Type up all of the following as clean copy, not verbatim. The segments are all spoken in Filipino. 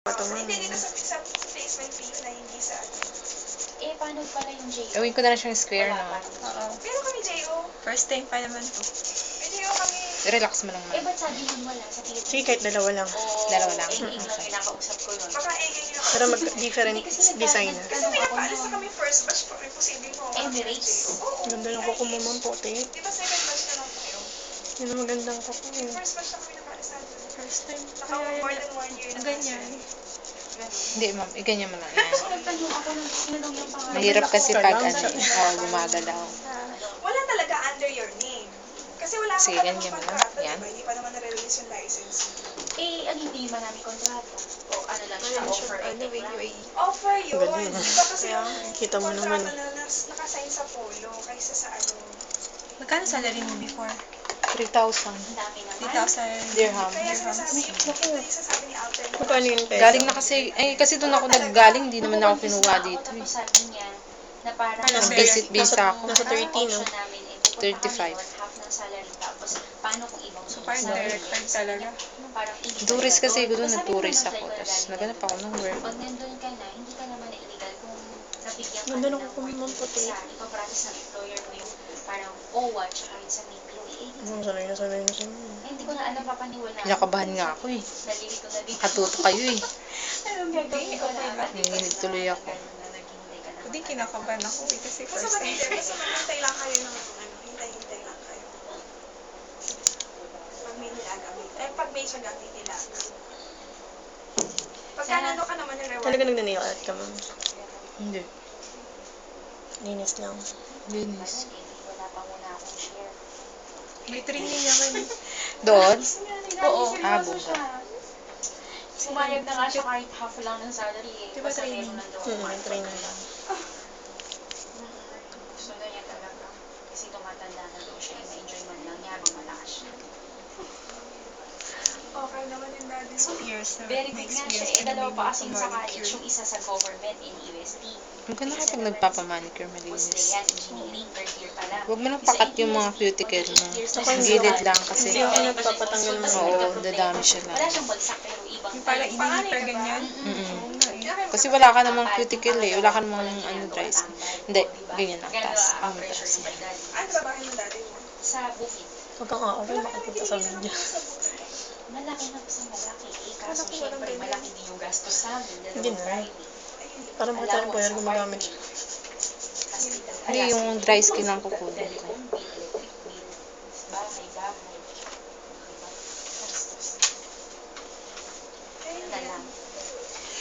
Hindi dito sa placement fee na hindi sa ano. Paano pala yung JO? Gawin ko na lang siyang square, Wala no? pa. Oo. Pero kami JO. First time pa naman to. May JO kami. Relax mo lang, man. Ba't sabi nun wala sa PhD? Sige, kahit dalawa lang. Oo, Dalawa lang. Ing lang kinakausap ko nun. Baka egay nyo. Pero mag-different design na. Kasi pinapaalis na kami first batch pa. Imposible mo. Emirates? Oo. Ganda ng kuko mo, ma'am, puti. Di ba second batch na lang tayo? Yun ang magandang kuko. First batch na kami napaalis natin. First time. Naka more than 1 year na. Ganyan. Hindi, ma'am. Iganyan mo lang yan. Nagtanong ako ng sinanong yung pangalan. Mahirap kasi pag gumagalaw. Wala talaga under your name. Kasi wala pa Sige, pa ganyan namang mo lang. kontrata, Yan. diba? Hindi pa naman nare-release yung license. Ang hindi man namin kontrata. O ano lang siya, offer and decline. Offer yun. Galing. Iba kasi yung Kita mo naman. kontrata na nakasign sa polo kaysa sa ano. Magkano salary mo before? 3,000 Ang dami naman. 3,000 dirham. Kaya sinasabi yung sasabi ni Alter. Magkano yung pera? Galing na kasi, kasi doon ako naggaling, hindi naman ako kinuha dito. Tapos sabi niya, na parang Nasa- Nag-visit visa ako. Nasa 30, no? option namin, 35. half ng salary. Tapos, paano kung ibang So, parang direct time talaga. Parang illegal Tourist ka kasi doon. ko doon, Sabi nag-tourist naman, ako. flight Tapos ka naganap ako ng work. Pag nandun ka na, hindi ka naman na illegal kung nabigyan ka Ganda na ng ng kuko mo, work puti. sa ipaprocess ng employer mo yung parang OWA tsaka yung sa PPOA. Sanay na sanay na siya. Hindi ko na alam papaniwalaan. Pinakabahan nga ako eh. Nalilito na dito. Katuto kayo eh. Anong gagawin ko na? Nanginginig tuloy ako. Hindi, kinakabahan ako eh. Kasi Basta first time. maghintay lang kayo ng ano, hintay lang kayo. Pag may nilagamit. Pag may siya gamit nilaga. Pagka nando ka naman ng reward. Talaga nagnanail art ka, ma'am. Hindi. Linis lang. Linis. Wala pa muna akong share. May training naman. Doon? Oo. Buga. Sumayag na nga siya kahit half lang ng salary eh. Diba Basta training? meron nandoon. May training lang. Gusto na niya talaga. Kasi tumatanda na daw siya. Ma-enjoy man lang niya habang malakas siya. Okay naman yung daddy. 2 years na. Very good nga siya eh. Dalawa pa kasi sa college. Yung isa sa government in UST. Huwag ka na kapag nagpapamanicure, Tapos malinis. yan, engineering, third year pa lang. Huwag mo nang pakat yung mga cuticle mo. Gilid lang kasi. Hindi ako nagpapatanggal ng Oo, dadami siya lang. Wala siyang bagsak pero ibang Yung parang inilipper ganyan. Mm-mm. Oo nga eh. Kasi wala ka namang cuticle eh. Wala ka namang dry skin. Hindi, ganyan lang. Taas. Ang taas. Ano trabaho ng daddy mo? Sa bukid. Huwag kang aaway, makikita sa media. Malaki na sa malaki eh. Kaso syempre, malaki din yung gastos sa amin. Hindi Dalawang na. private. Parang po tayo pwede gumagamit siya. Hospital. Hindi, yung dry skin lang kukunin ko. Telecom bill, electric bill, bahay. Gastos. Ayun Na lang.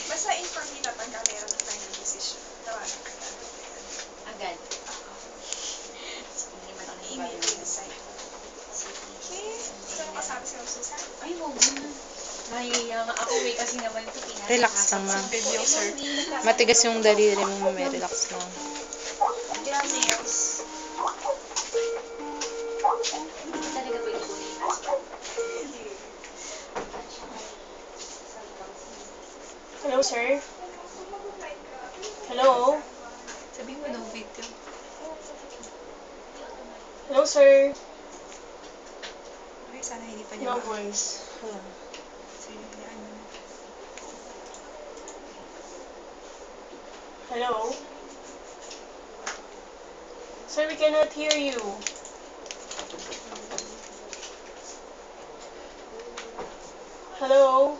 Basta inform kita pagka meron ng final decision. Tawagan ka na. Agad. Hindi man ako Email nagbago. to the site. Okay. Gusto mo kasabi si Ma'am Susan? Ay, wag na. Nahihiya nga ako eh kasi naman ito pinasa. Relax lang, ma'am. Video, sir. Matigas yung daliri mo, may relax lang. Nails. Hindi talaga pwede ko yung passport. Hello, sir? Hello? Sabihin mo no video. Hello, sir? Okay, sana hindi pa niya No ba? voice. Hello. Sige, hayaan mo na. Hello? Sir, we cannot hear you. Hello?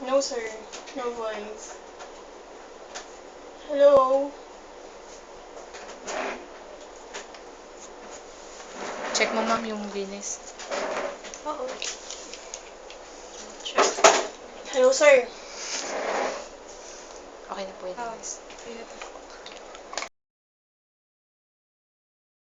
No, sir. No voice. Hello? Check mo, ma'am, yung linis. Oo. Hello, sir. Okay na po yun. Ayun na to.